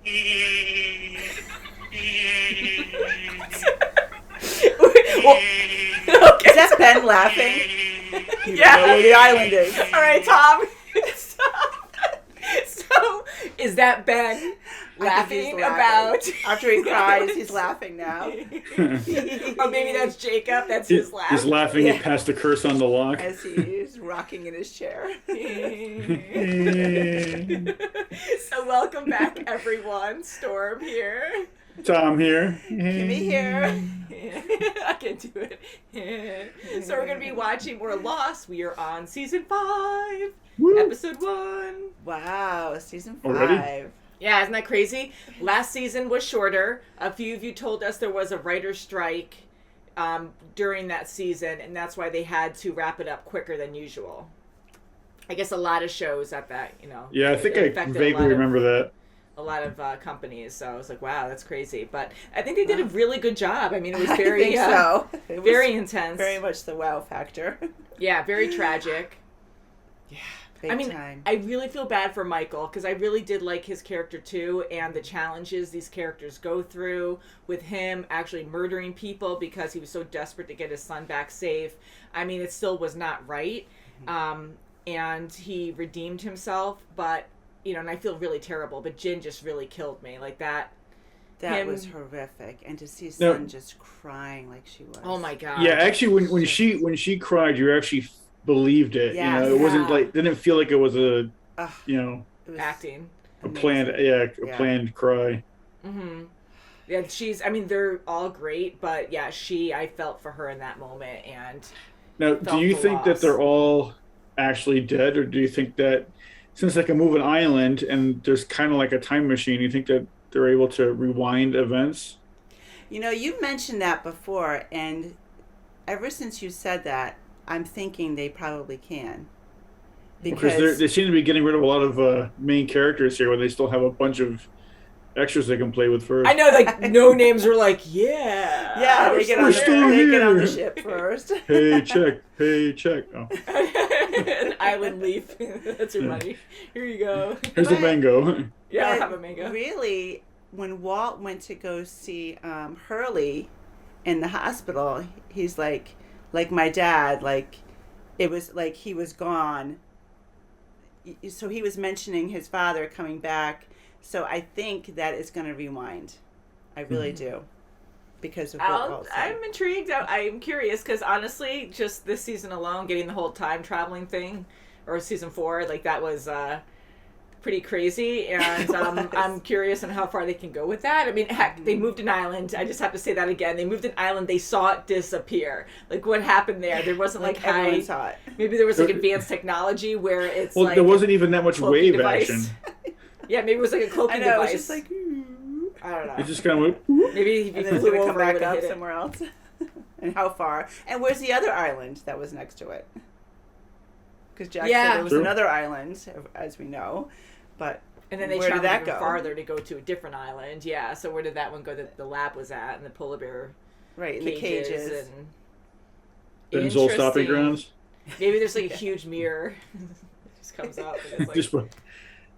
Well, okay. Is that Ben laughing? You Yeah. know where the island is. All right, Tom. Stop. So, is that Ben I think he's laughing about? After he cries, he's laughing now. Or maybe that's Jacob. That's his laugh. He's laughing. He passed the curse on the lock. As he's rocking in his chair. So welcome back, everyone. Storm here. Tom here. Kimmy here. I can do it. So we're going to be watching We're Lost. We are on season 5, Woo. episode 1. Wow, season 5. Already? Yeah, isn't that crazy? Last season was shorter. A few of you told us there was a writer's strike during that season, and that's why they had to wrap it up quicker than usual. I guess a lot of shows at that, Yeah, I think I affected vaguely remember that. a lot of companies. So I was like, wow, that's crazy. But I think they did a really good job. I mean, it was very, I think so. It was very intense. very much the wow factor. Yeah, very tragic. Yeah, I mean, time. I really feel bad for Michael because I really did like his character too, and the challenges these characters go through with him actually murdering people because he was so desperate to get his son back safe. I mean, it still was not right, and he redeemed himself, but and I feel really terrible. But Jin just really killed me like that. That was horrific, and to see Sun just crying like she was. Oh my god! Yeah, actually, when she cried, you actually believed it. Yeah. It wasn't didn't feel like it was a It was acting. a planned cry. Mm-hmm. Yeah, they're all great, but yeah, I felt for her in that moment. And Now, do you think that they're all actually dead, or do you think that since they can move an island and there's kind of like a time machine, you think that they're able to rewind events? You mentioned that before, and ever since you said that, I'm thinking they probably can. Because they seem to be getting rid of a lot of main characters here, where they still have a bunch of extras they can play with first. I know, like, no names are like, yeah. they get on the ship first. Paycheck. Oh. An island leaf. That's your money. Here you go. Here's a mango. Yeah, I'll But have a mango. Really, when Walt went to go see Hurley in the hospital, he's like my dad, like it was like he was gone. So he was mentioning his father coming back. So I think that is going to rewind. I really do. Because of what Walt said. I'm intrigued. I'm curious because honestly, just this season alone, getting the whole time traveling thing, or season 4, like that was pretty crazy, and I'm curious on how far they can go with that. I mean, heck, they moved an island. I just have to say that again. They moved an island. They saw it disappear. Like, what happened there? There wasn't like everyone saw it. Maybe there was like advanced technology where it's well, like there wasn't even that much wave device. action. Yeah, maybe it was like a cloaking device. I know, it was just like, I don't know. It just kind of went. Maybe if and you then it's flew going to over, come it back up hit it. somewhere else. And how far? And where's the other island that was next to it? Because Jack said there was another island, as we know, but and then they where did traveled that even go? farther to go to a different island. Yeah, so where did that one go that the lab was at and the polar bear in the cages. And Ben's old stopping grounds. Maybe there's like a huge mirror. It just comes up and it's like... Just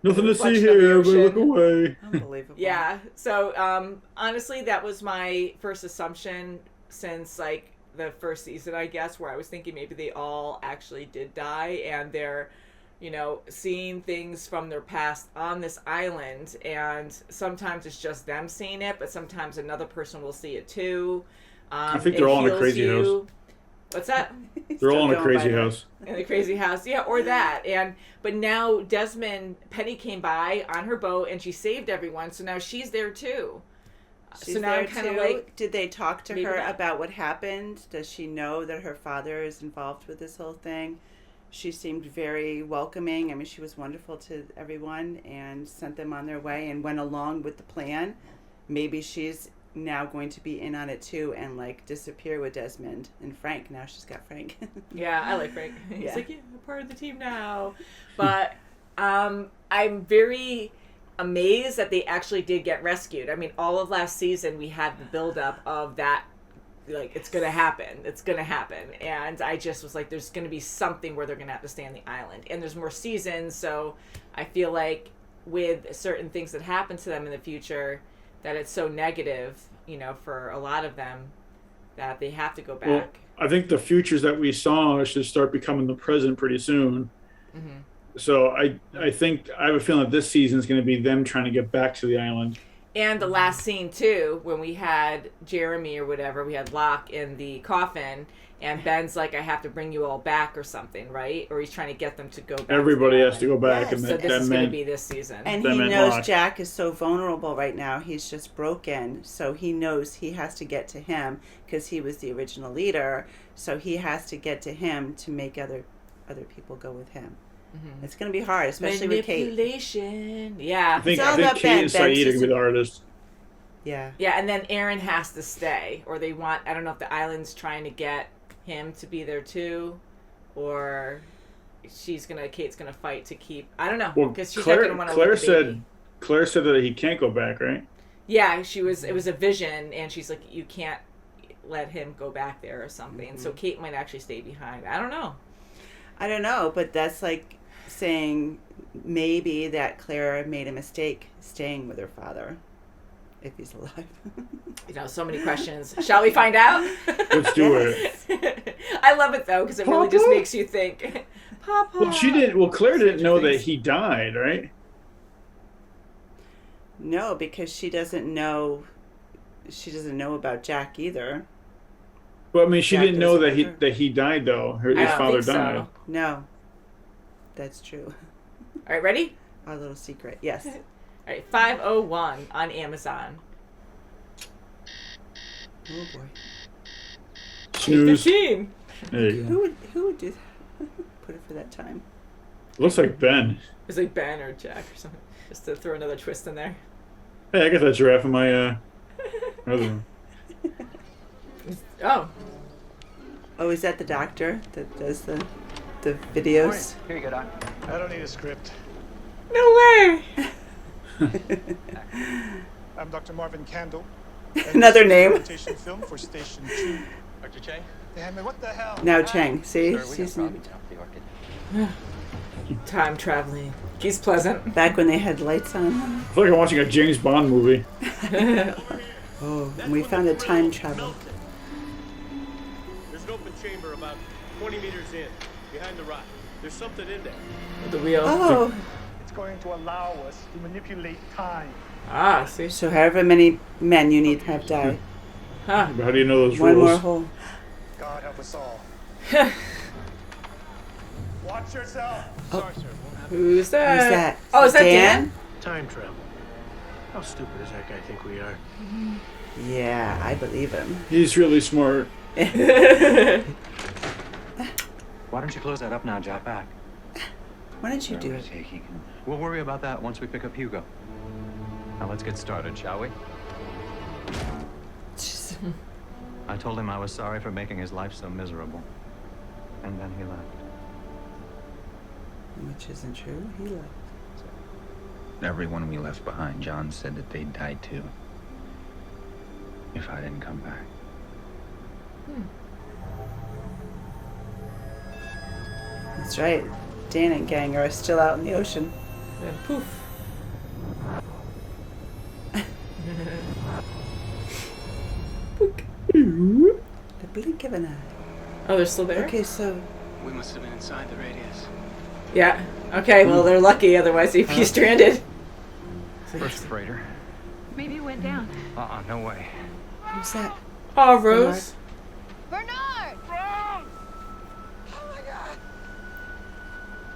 nothing to see here, everybody look away. Unbelievable. Yeah, so honestly, that was my first assumption since like the first season, I guess, where I was thinking maybe they all actually did die and they're, seeing things from their past on this island, and sometimes it's just them seeing it, but sometimes another person will see it too. I think they're all in a crazy house. What's that? They're all in a crazy house. In the crazy house, yeah, or that. But now Penny came by on her boat and she saved everyone, so now she's there too. She's so now there I'm kind of too. like, did they talk to her not. about what happened? Does she know that her father is involved with this whole thing? She seemed very welcoming. I mean, she was wonderful to everyone and sent them on their way and went along with the plan. Maybe she's now going to be in on it too and like disappear with Desmond and Frank. Now she's got Frank. Yeah, I like Frank. He's Yeah. like, yeah, I'm part of the team now. But I'm very amazed that they actually did get rescued. I mean, all of last season we had the buildup of that, like, it's gonna happen. And I just was like, there's gonna be something where they're gonna have to stay on the island. And there's more seasons, so I feel like with certain things that happen to them in the future, that it's so negative, for a lot of them, that they have to go back. Well, I think the futures that we saw should start becoming the present pretty soon. Mm-hmm. So I think I have a feeling that this season is going to be them trying to get back to the island. And the last scene too, when we had Jeremy or whatever, we had Locke in the coffin, and Ben's like, "I have to bring you all back" or something, right? Or he's trying to get them to go back. Everybody has to go back, Yes. and So this is going to be this season. And That he meant knows Locke. Jack is so vulnerable right now. He's just broken. So he knows he has to get to him because he was the original leader. So he has to get to him to make other people go with him. Mm-hmm. It's going to be hard, especially with Kate. Manipulation. Yeah. I think all about Kate and Ben. Ben's Saeed are going just to be the artists. Yeah. Yeah, and then Aaron has to stay, or they want. I don't know if the island's trying to get him to be there too, or Kate's gonna fight to keep. I don't know, Well, because she's not gonna want to. Claire said that he can't go back, right? Yeah, she was. It was a vision, and she's like, "You can't let him go back there," or something. Mm-hmm. So Kate might actually stay behind. I don't know, but that's like saying maybe that Claire made a mistake staying with her father, if he's alive. So many questions. Shall we find out? Let's do it. I love it though, because it really just makes you think. Papa. Well, Claire didn't know that he died, right? No, because she doesn't know about Jack either. Well, I mean, she Jack didn't know doesn't that he died, though. His I don't father think died. so. No, that's true. All right, ready? Our little secret, yes. All right, 501 on Amazon. Oh boy. Snooze. 15. There you go. Who would do that? Put it for that time. Looks like Ben. It's like Ben or Jack or something. Just to throw another twist in there. Hey, I got that giraffe in my other room. Oh. Oh, is that the doctor that does the videos? Here you go, Doc. I don't need a script. No way. I'm Dr. Marvin Candle. Another name. Presentation film for Station 2. Dr. Cheng? Damn it, what the hell? Now Cheng, see? Sir, we She's have problems out the orchid. Time traveling. He's pleasant. back when they had lights on. I feel like I'm watching a James Bond movie. Oh, and we found a time travel. There's an open chamber about 20 meters in, behind the rock. There's something in there. The wheel. Oh, It's going to allow us to manipulate time. Ah, see. so however many men you need to have died. Huh. How do you know those One more rules? hole. God help us all. Watch yourself. Sorry, sir. Won't happen. Who's that? Who's that? Oh, is that Dan? Time travel. How stupid does that guy think we are? Yeah, I believe him. He's really smart. Why don't you close that up now, Jack? Back. Why don't you do it? We'll worry about that once we pick up Hugo. Now let's get started, shall we? I told him I was sorry for making his life so miserable. And then he left. Which isn't true. He left. Everyone we left behind, John said that they'd die too. If I didn't come back. That's right. Dan and gang are still out in the ocean. And poof. The blink of an eye. Oh, they're still there? Okay, so We must have been inside the radius. Yeah. Okay, well, they're lucky, otherwise they'd be stranded. First freighter. Maybe it went down. No way. who's that? Oh, Rose. Bernard!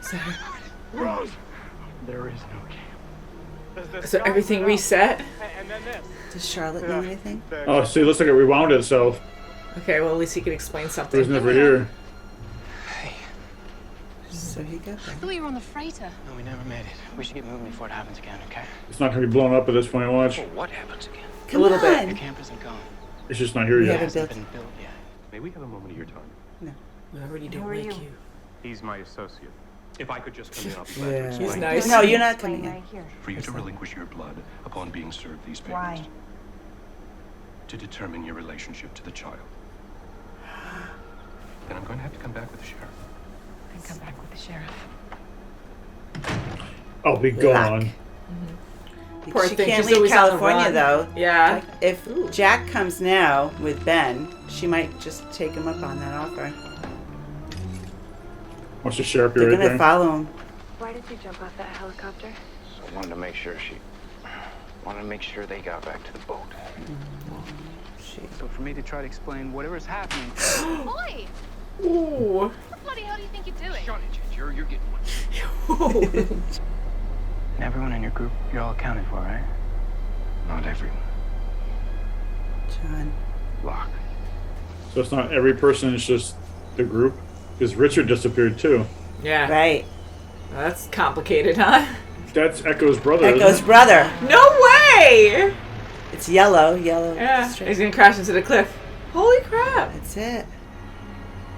Is that her? Rose! There is no camp. So everything reset? And then this. Does Charlotte know anything? Oh, see, it looks like it rewound itself. Okay, well, at least he can explain It something. was never here. So he got I that. thought you were on the freighter. No, we never made it. We should get moving before it happens again, okay? It's not going to be blown up at this point. Watch. What happens again? Come little bit. on. Your camp isn't gone. It's just not here We yet. haven't built. Been built yet. May we have a moment of your time? No. We already don't Who are like you? you. He's my associate. If I could just come in off the Yeah. He's nice. No, you're not coming in. Right here. For you to relinquish your blood upon being served these papers. Why? To determine your relationship to the child. Then I'm going to have to come back with the sheriff. And come back with the sheriff. I'll be Black. gone. Poor she thing, can't she's leave always on the California run. though. Yeah. Like, if Jack comes now with Ben, she might just take him up on that offer. Wants to share up They're right gonna there. follow him. Why did you jump off that helicopter? So I wanted to make sure they got back to the boat. So for me to try to explain whatever's happening. Boy! Ooh. What the bloody hell do you think you're doing? Shut it, Ginger. You're getting one. And everyone in your group, you're all accounted for, right? Not everyone. John. Locke. So it's not every person, it's just the group? Because Richard disappeared too. Yeah. Right. That's complicated, huh? That's Echo's brother. Echo's isn't it? brother. No way! It's yellow. Yeah. Straight. He's gonna crash into the cliff. Holy crap! That's it.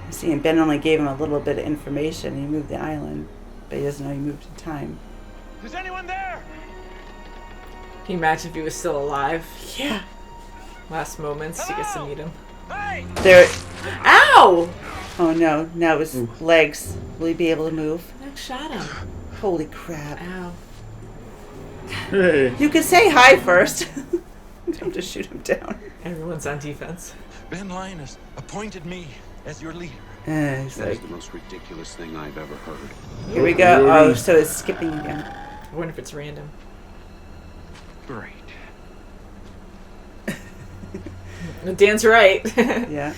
You see, and Ben only gave him a little bit of information. He moved the island, but he doesn't know he moved in time. Is anyone there? Can you imagine if he was still alive? Yeah. Last moments, he gets to meet him. Hey! There. Ow! Oh no! Now his legs. Will he be able to move? That shot him. Holy crap! Ow. Hey. You could say hi first. Don't just shoot him down. Everyone's on defense. Ben Linus appointed me as your leader. He's That is like, the most ridiculous thing I've ever heard. here we go. Oh, so it's skipping again. I wonder if it's random. Great. Dan's right. Yeah.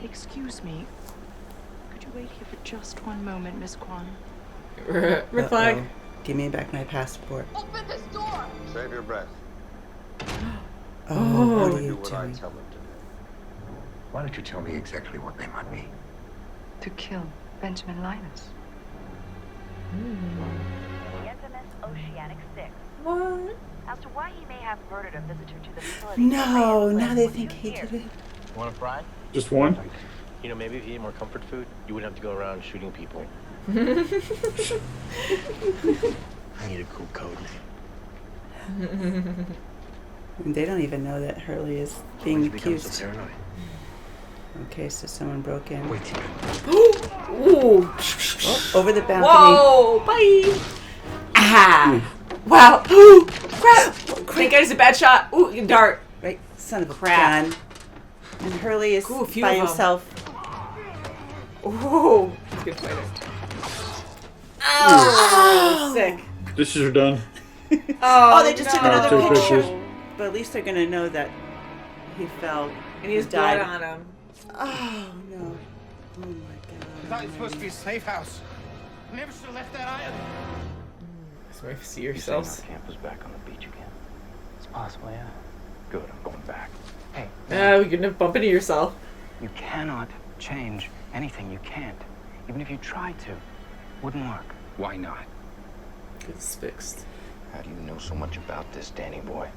Excuse me. Could you wait here for just one moment, Miss Kwan? Red flag. Uh-oh. Give me back my passport. Open this door! Save your breath. Oh, what are Do you what I doing? tell them to do. Why don't you tell me exactly what they might be? To kill Benjamin Linus. The infamous Oceanic Six. What? As to why he may have murdered a visitor to the facility. No, now they think he did it. Want a fry? Just one? You know, maybe if you ate more comfort food, you wouldn't have to go around shooting people. I need a cool code name. They don't even know that Hurley is being Why'd you become accused. so paranoid? Okay, so someone broke in. Wait till Ooh. Oh, over the balcony. Whoa! Bye! Ah! Wow! Ooh! Crap! Think it's a bad shot. Ooh, you dart. Right, son of a Crap. gun. And Hurley is Ooh, a few by of 'em. himself. Ooh! He's a good fighter. Oh! Sick. Dishes are done. Oh, they just took no. another Two picture. pictures. But at least they're gonna know that he fell And he has died. blood on him. Oh no! Oh my I thought it was supposed to be a safe house. I never should have left that island. So if you see Our yourselves. camp was back on the beach again. It's possible, yeah. Good, I'm going back. Hey, Oh, you're gonna bump into yourself. you cannot change anything. You can't. Even if you tried to, wouldn't work. Why not? It's fixed. How do you know so much about this, Danny boy?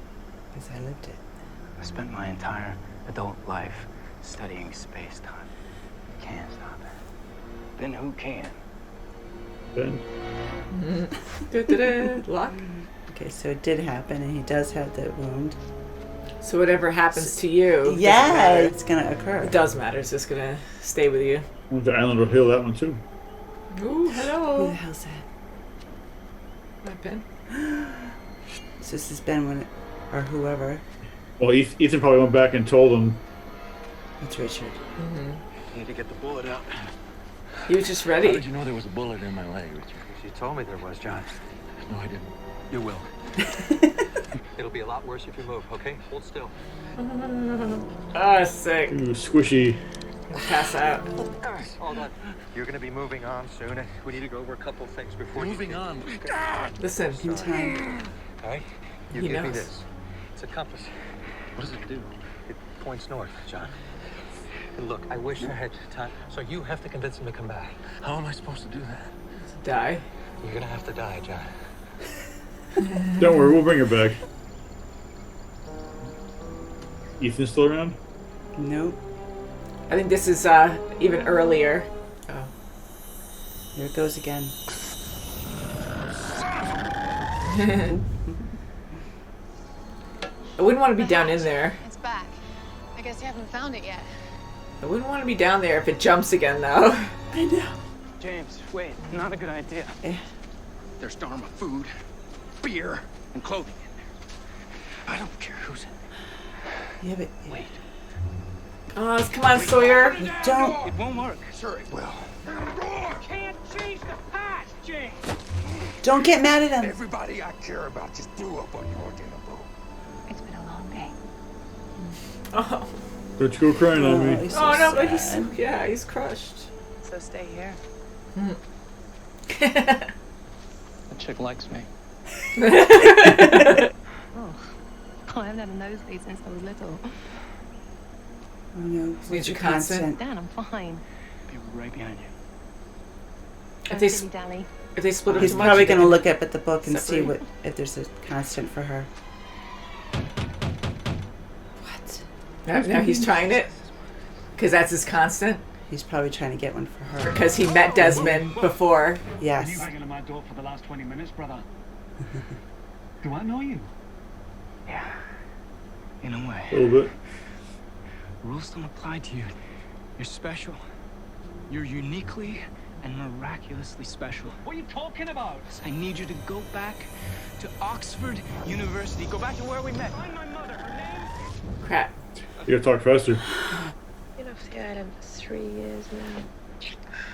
Because I lived it. I spent my entire adult life studying space-time. You can't stop it. Then who can? Ben. Luck. Okay, so it did happen, and he does have the wound. So whatever happens to you, doesn't Yeah, matter. it's gonna occur. It does matter. It's just gonna stay with you. Well, the island will heal that one too. Ooh, Who the hello. hell's that? My pen. So this has been when, or whoever. Well, Ethan probably went back and told him. It's Richard. Mm-hmm. Need to get the bullet out. He was just How ready. did you know there was a bullet in my leg, Richard? You told me there was, John. No, I didn't. You will. It'll be a lot worse if you move, okay? Hold still. Ah, sick. Ooh, squishy. Pass out. Hold on. You're gonna be moving on soon. We need to go over a couple things before Moving on. Listen. In time. All right? You He give me knows. this. It's a compass. What does it do? It points north, John. And look, I wish I had time, so you have to convince him to come back. How am I supposed to do that? Die. You're gonna have to die, John. Don't worry, we'll bring her back. Ethan's still around? Nope. I think this is even earlier. Oh. Here it goes again. I wouldn't want to be down in there. It's back. I guess you haven't found it yet. I wouldn't want to be down there if it jumps again, though. I know. James, wait. Not a good idea. There's Dharma food, beer, and clothing in there. I don't care who's in there. Yeah, but Wait. Oh, come on, Sawyer. don't. It won't work. Sure it will. Can't change the past, Cheng. Don't get mad at him. Everybody I care about just blew up on your dinner boat. It's been a long day. Oh, Don't you go crying on me. He's so oh no, but sad. he's crushed. So stay here. That chick likes me. Oh, I haven't had a nosebleed since I was little. Oh no, Needs your constant. Dan, I'm fine. Be right behind you. If they, Don't dilly-dally. if they split up He's too much, probably they going to can look up at the book and see separate. if there's a constant for her. What? Now he's trying it because that's his constant. He's probably trying to get one for her. Because he met Desmond before. You Yes. hanging on my door for the last 20 minutes, brother? Do I know you? Yeah. In a way. A little bit. Rules don't apply to you. You're special. You're uniquely and miraculously special. What are you talking about? I need you to go back to Oxford University. Go back to where we met. Find my mother. Her name? Crap. You gotta talk faster. Been off the island for 3 years now.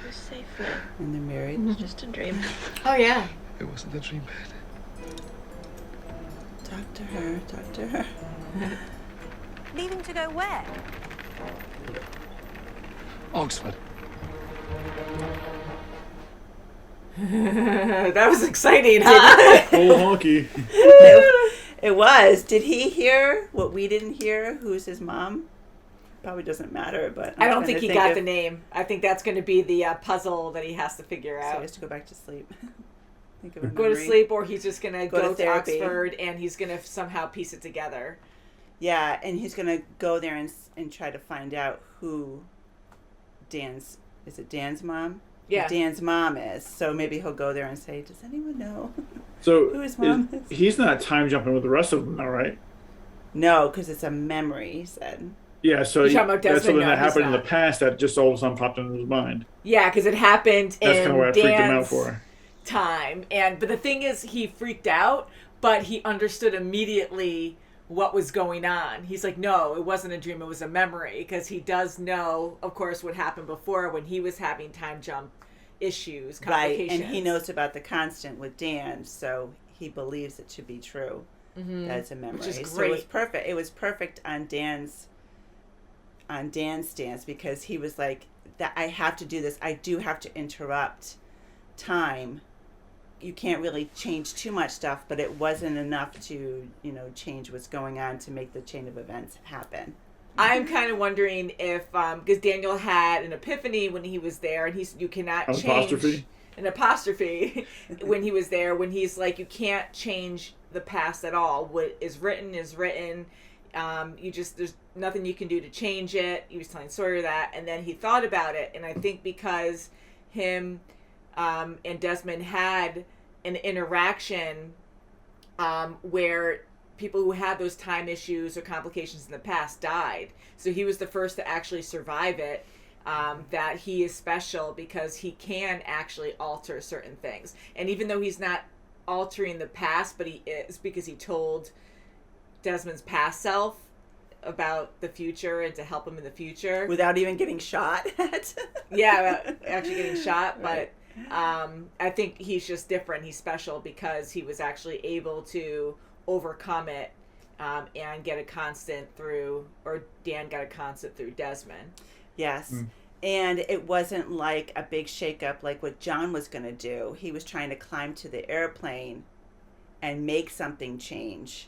We're safe now. And they're married. It's just a dream. Oh yeah. It wasn't a dream bed. Talk to her. Talk to her. Leaving to go where? Oxford. That was exciting, huh? Old honky. It was. Did he hear what we didn't hear? Who's his mom? Probably doesn't matter, but I don't think he got the name. I think that's going to be the puzzle that he has to figure So out. he has to go back to sleep. Think of a Go to memory. sleep, or he's just going to Go to go to therapy. Oxford and he's going to somehow piece it together. Yeah, and he's gonna go there and try to find out who Dan's mom? Yeah. Who Dan's mom is. So maybe he'll go there and say, "Does anyone know So who his mom is?" he's not time jumping with the rest of them, all right? No, because it's a memory. He said. Yeah, so You're talking about that's Desmond? something No, that he's happened in the not. past that just all of a sudden popped into his mind. Yeah, because it happened That's in kind of what I freaked him out Dan's for. time. But the thing is, he freaked out, but he understood immediately what was going on. He's like, no, it wasn't a dream, it was a memory, because he does know, of course, what happened before when he was having time jump issues, Right, complications. and he knows about the constant with Dan, so he believes it to be true. Mhm. That it's a memory. Which is So it was great. perfect. It was perfect on Dan's stance, because he was like, that I have to do this. I do have to interrupt time. You can't really change too much stuff, but it wasn't enough to, change what's going on to make the chain of events happen. I'm kind of wondering if, because Daniel had an epiphany when he was there, and you cannot An change apostrophe? an apostrophe when he was there, when he's like, you can't change the past at all. What is written is written. There's nothing you can do to change it. He was telling Sawyer that, and then he thought about it, and I think because him and Desmond had an interaction where people who had those time issues or complications in the past died. So he was the first to actually survive it. That he is special because he can actually alter certain things. And even though he's not altering the past, but he is, because he told Desmond's past self about the future and to help him in the future. Without even getting shot at. Yeah, actually getting shot. Right. But I think he's just different. He's special because he was actually able to overcome it and get a constant through, or Dan got a constant through Desmond. Yes. And it wasn't like a big shakeup like what John was going to do. He was trying to climb to the airplane and make something change.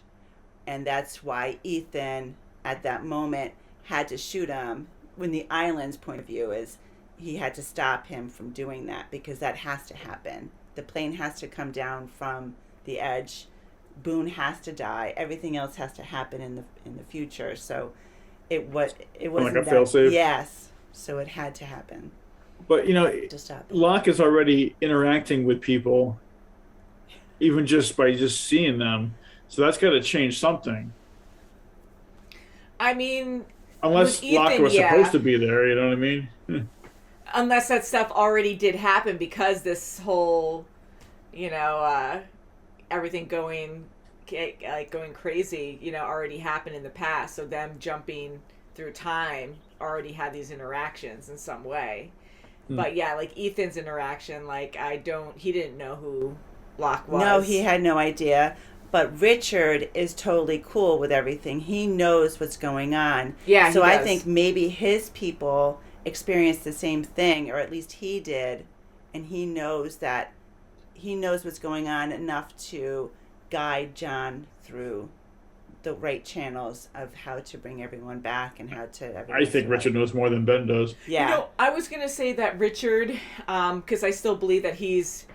And that's why Ethan, at that moment, had to shoot him. When the island's point of view is, he had to stop him from doing that, because that has to happen. The plane has to come down from the edge. Boone has to die. Everything else has to happen in the future. So it wasn't like a that, failsafe? Yes. So it had to happen. But, To stop it. Locke is already interacting with people, even just by just seeing them. So that's got to change something. I mean, Unless with Locke Ethan, was supposed to be there, you know what I mean? unless that stuff already did happen, because this whole, everything going like going crazy, already happened in the past. So them jumping through time already had these interactions in some way. But yeah, like Ethan's interaction, like he didn't know who Locke was. No, he had no idea. But Richard is totally cool with everything. He knows what's going on. Yeah, so he I does. think maybe his people experienced the same thing, or at least he did, and he knows what's going on enough to guide John through the right channels of how to bring everyone back and how to. I think Richard knows more than Ben does. Yeah, I was gonna say that Richard, because I still believe that he's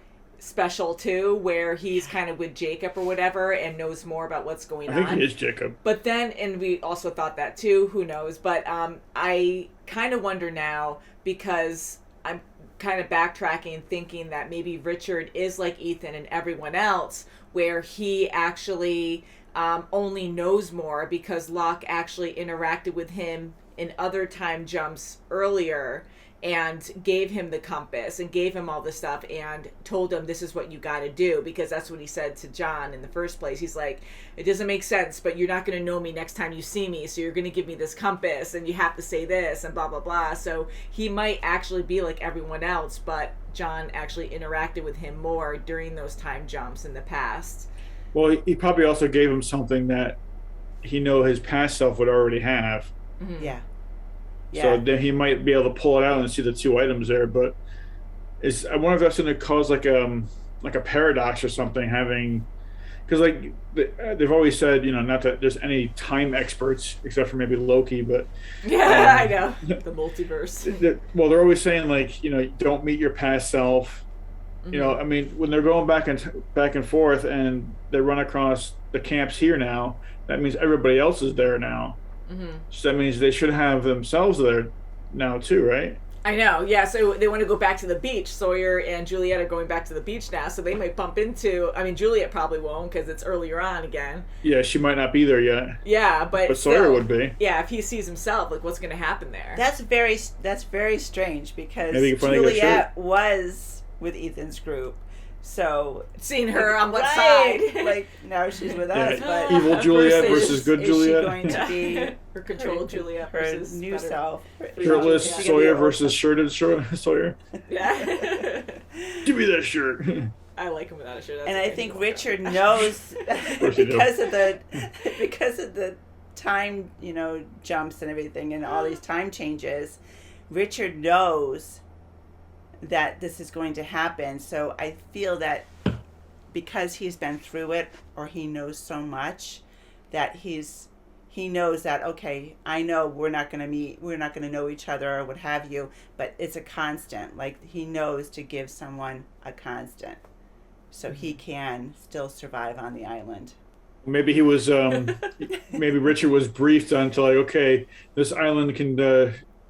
special too, where he's kind of with Jacob or whatever and knows more about what's going on. I think he is Jacob. But then, and we also thought that too, who knows, but I kind of wonder now, because I'm kind of backtracking, thinking that maybe Richard is like Ethan and everyone else, where he actually only knows more because Locke actually interacted with him in other time jumps earlier and gave him the compass and gave him all this stuff and told him this is what you got to do, because that's what he said to John in the first place. He's like, it doesn't make sense, but you're not going to know me next time you see me, so you're going to give me this compass and you have to say this and blah blah blah. So he might actually be like everyone else, but John actually interacted with him more during those time jumps in the past. Well, he probably also gave him something that he know his past self would already have. Mm-hmm. Yeah. So then he might be able to pull it out and see the two items there. But I wonder if that's going to cause like a paradox or something, having, because like they've always said, not that there's any time experts except for maybe Loki, but I know the multiverse. They're always saying like, don't meet your past self. Mm-hmm. I mean, when they're going back and forth and they run across the camps here now, that means everybody else is there now. Mm-hmm. So that means they should have themselves there now too, right? I know, yeah. So they want to go back to the beach. Sawyer and Juliet are going back to the beach now, so they might bump into. I mean, Juliet probably won't because it's earlier on again. Yeah, she might not be there yet. Yeah, but Sawyer would be. Yeah, if he sees himself, like what's going to happen there? That's very strange because Juliet was with Ethan's group. So seeing her on what side? Like now she's with us, but evil Juliet versus good Juliet. Is she going to be her controlled Juliet versus new self? Shirtless Sawyer versus shirted Sawyer. Yeah. Give me that shirt. I like him without a shirt. And I think Richard knows because of the time, jumps and everything and all these time changes. Richard knows that this is going to happen. So I feel that because he's been through it, or he knows so much, that he knows that, okay, I know we're not going to meet, we're not going to know each other or what have you, but it's a constant. Like he knows to give someone a constant so he can still survive on the island. Maybe he was, maybe Richard was briefed on to like, okay, this island can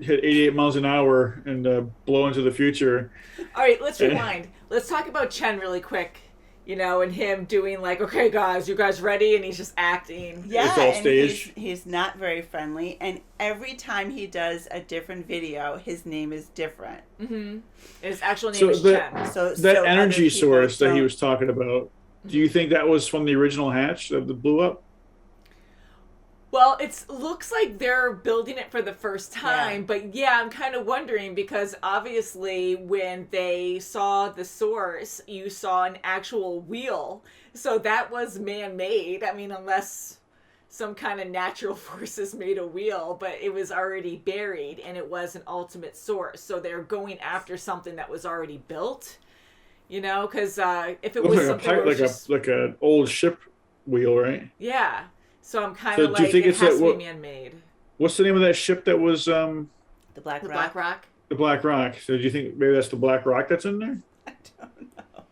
hit 88 miles an hour and blow into the future. All right, let's rewind. Let's talk about Cheng really quick. And him doing like, okay, guys, you guys ready? And he's just acting. Yeah, it's all staged. He's not very friendly. And every time he does a different video, his name is different. Mm-hmm. His actual name is Cheng. So that energy source that he was talking about, do you think that was from the original hatch that blew up? Well, it looks like they're building it for the first time, but yeah, I'm kind of wondering because obviously when they saw the source, you saw an actual wheel. So that was man-made. I mean, unless some kind of natural forces made a wheel, but it was already buried and it was an ultimate source. So they're going after something that was already built, because if it was like something like an old ship wheel, right? Yeah. So I'm kind of do you think it has to be man-made. What's the name of that ship that was the Black Rock? Black Rock. The Black Rock. So do you think maybe that's the Black Rock that's in there? I don't know.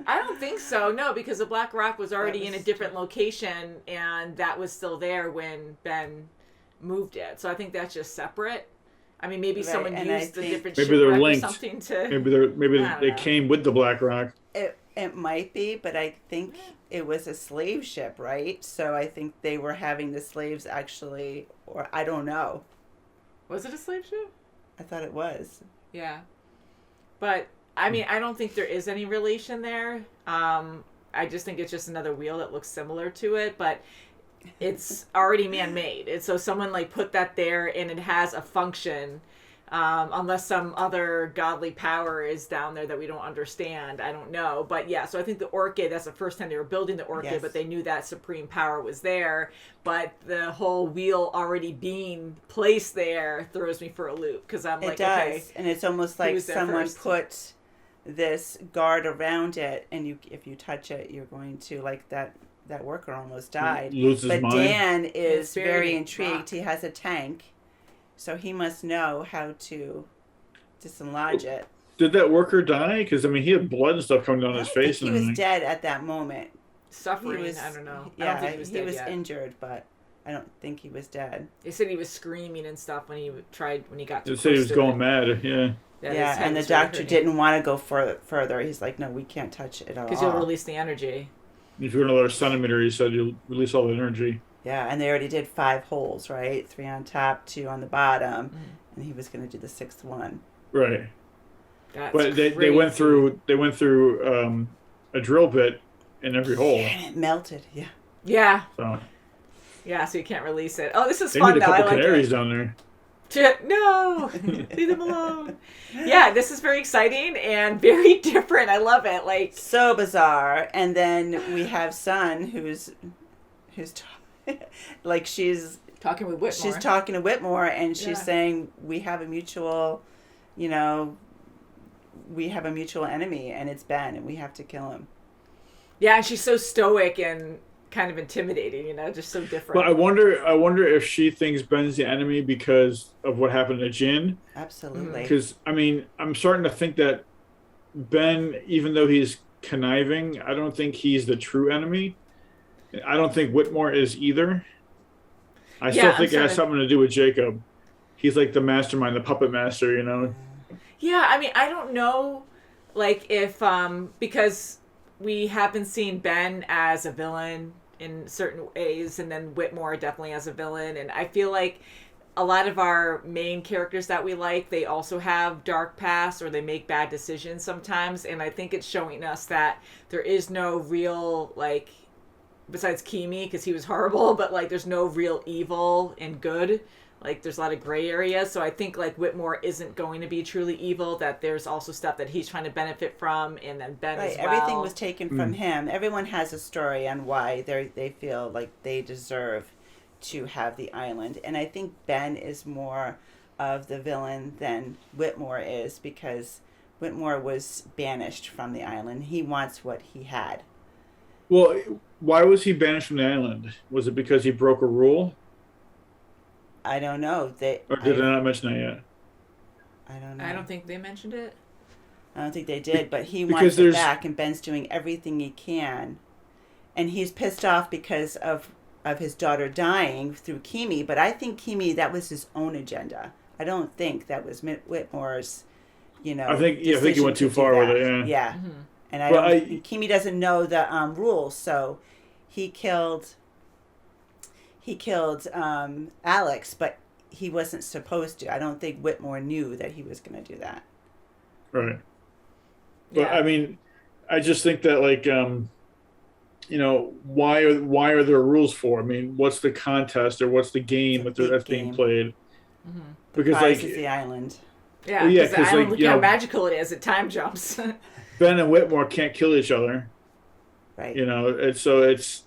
I don't think so. No, because the Black Rock was already in a different location, and that was still there when Ben moved it. So I think that's just separate. I mean, maybe someone used the different shipwreck they're linked. Or something to. Maybe they came with the Black Rock. It might be, but I think it was a slave ship, right? So I think they were having the slaves actually, or I don't know. Was it a slave ship? I thought it was. Yeah. But, I mean, I don't think there is any relation there. I I just think it's just another wheel that looks similar to it, but it's already man-made. And so someone like put that there and it has a function, unless some other godly power is down there that we don't understand. I don't know. But yeah, so I think the Orchid, that's the first time they were building the Orchid, Yes. but they knew that supreme power was there. But the whole wheel already being placed there throws me for a loop, because I'm like, it does. okay. And it's almost like was there someone first? put this guard around it, and if you touch it, you're going to, like that worker almost died. Lose his but mind. Dan is It's very very intrigued. rock. He has a tank, so he must know how to dislodge it. Did that worker die? Because I mean, he had blood and stuff coming down I his don't think face. he and was everything. dead at that moment. Suffering, He was, I don't know. Yeah, I don't think he was dead yet. injured, but I don't think he was dead. They said he was screaming and stuff when he got too They said he close was to going it. mad. Yeah. That his Yeah, head and the was really doctor hurting. didn't want to go further. He's like, no, we can't touch it at all. Because you'll release the energy. If you're another centimeter, he said you'll release all the energy. Yeah, and they already did 5 holes, right? 3 on top, 2 on the bottom, and he was going to do the 6th one. Right. That's But they went through a drill bit in every hole. And it melted. Yeah. Yeah. So Yeah, so you can't release it. Oh, this is they fun need a though. I couple like canaries it. down there. No, leave them alone. Yeah, this is very exciting and very different. I love it. Like, So bizarre. And then we have Sun, who's like she's talking with Whitmore. She's talking to Whitmore, and she's Yeah. saying we have a mutual, we have a mutual enemy, and it's Ben, and we have to kill him. Yeah, and she's so stoic and kind of intimidating, just so different. But I wonder if she thinks Ben's the enemy because of what happened to Jin. Absolutely. Because I mean, I'm starting to think that Ben, even though he's conniving, I don't think he's the true enemy. I don't think Whitmore is either. I still think it has something to do with Jacob. He's like the mastermind, the puppet master, Yeah, I mean, I don't know, like, if, because we have been seeing Ben as a villain in certain ways, and then Whitmore definitely as a villain, and I feel like a lot of our main characters that we like, they also have dark past, or they make bad decisions sometimes, and I think it's showing us that there is no real, like, besides Kimi, because he was horrible, but, like, there's no real evil and good. Like, there's a lot of gray areas, so I think, like, Whitmore isn't going to be truly evil, that there's also stuff that he's trying to benefit from, and then Ben as well. Everything was taken from him. Everyone has a story on why they feel like they deserve to have the island. And I think Ben is more of the villain than Whitmore is, because Whitmore was banished from the island. He wants what he had. Well, why was he banished from the island? Was it because he broke a rule? I don't know. Or did they not mention that yet? I don't know. I don't think they mentioned it. I don't think they did, but he because wants it there's- back, and Ben's doing everything he can. And he's pissed off because of his daughter dying through Kimi, but I think Kimi, that was his own agenda. I don't think that was Whitmore's, I think he went too far with it, yeah. Yeah. Mm-hmm. And I Well, don't. Kimi doesn't know the rules, so he killed Alex, but he wasn't supposed to. I don't think Whitmore knew that he was going to do that. Right. But Yeah. I mean, I just think that, like, why are there rules for? I mean, what's the contest or what's the game that's being played? Mm-hmm. Because Prize like is the island. Yeah, Well, yeah, because 'cause, the island, like, look how magical it is. It time jumps. Ben and Whitmore can't kill each other. Right. It's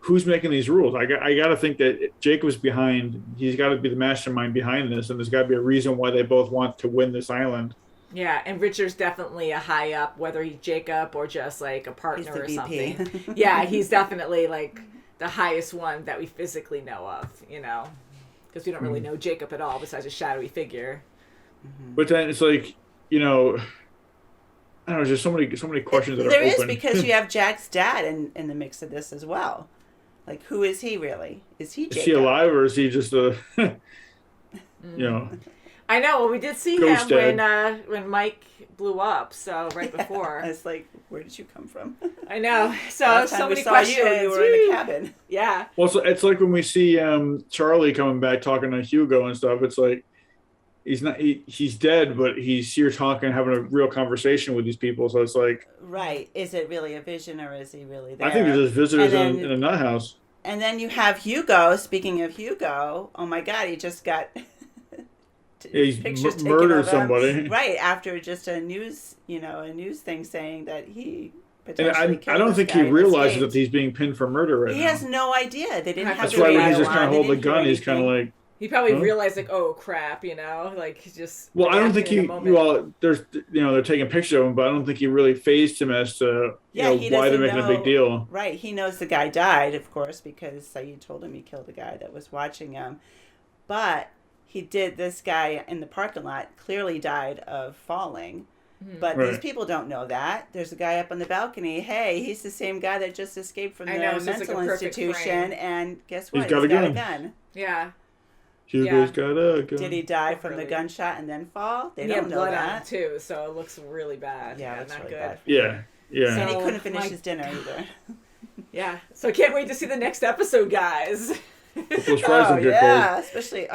who's making these rules? I got to think that Jacob's behind. He's got to be the mastermind behind this, and there's got to be a reason why they both want to win this island. Yeah, and Richard's definitely a high up, whether he's Jacob or just like a partner or VP. something. Yeah, he's definitely like the highest one that we physically know of, because we don't really know Jacob at all besides a shadowy figure. But then it's like, I don't know, there's just so many questions that are There open. is, because you have Jack's dad in the mix of this as well. Like, who is he really? Is he Jacob? Is he alive or is he just a, I know. Well, we did see Ghost him when Mike blew up. So right before. I was like, where did you come from? I know. So Last time so we many saw questions. you were in the cabin. Yeah. Well, it's like when we see Charlie coming back talking to Hugo and stuff. It's like, he's not he's dead, but he's here talking, having a real conversation with these people. So it's like, right, is it really a vision or is he really there? I think there's visitors then, in a nut house. And then you have Hugo. Speaking of Hugo, oh my God, he just got he's pictures taken murdered of him, somebody right after just a news thing saying that he potentially and killed I don't this think guy he and realizes escaped. that he's being pinned for murder right He now. has no idea. They didn't have That's the why when radio he's just on. trying to They hold the didn't hear gun, he's kind of anything. like. He probably Huh? realized, like, oh crap, like he just. Well, I don't think reacted in a moment. there's, they're taking pictures of him, but I don't think he really phased him as to, He why they're doesn't making a big know- deal. Right, he knows the guy died, of course, because Saeed told him he killed the guy that was watching him. But this guy in the parking lot clearly died of falling. But Right. these people don't know that. There's a guy up on the balcony. Hey, he's the same guy that just escaped from the mental institution. And guess what? He's got a gun. Yeah. Hugo's got a gun. Did he die from the gunshot and then fall? They And he don't had know blood on that. him too, so it looks really bad. Yeah, it's not really good. bad. Yeah. And he So, couldn't finish my his dinner either. Yeah, so I can't wait to see the next episode, guys. Those fries don't get cold. Especially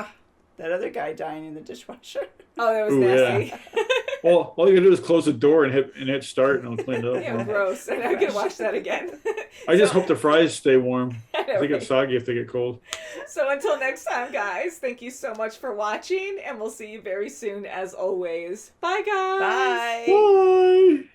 that other guy dying in the dishwasher. Oh, that was Ooh, nasty. yeah. Well, all you gotta do is close the door and hit start, and it'll clean it up. Yeah, gross. And I'm gonna watch that again. I just hope the fries stay warm. I know, They get right? soggy if they get cold. So until next time, guys, thank you so much for watching, and we'll see you very soon as always. Bye, guys. Bye. Bye.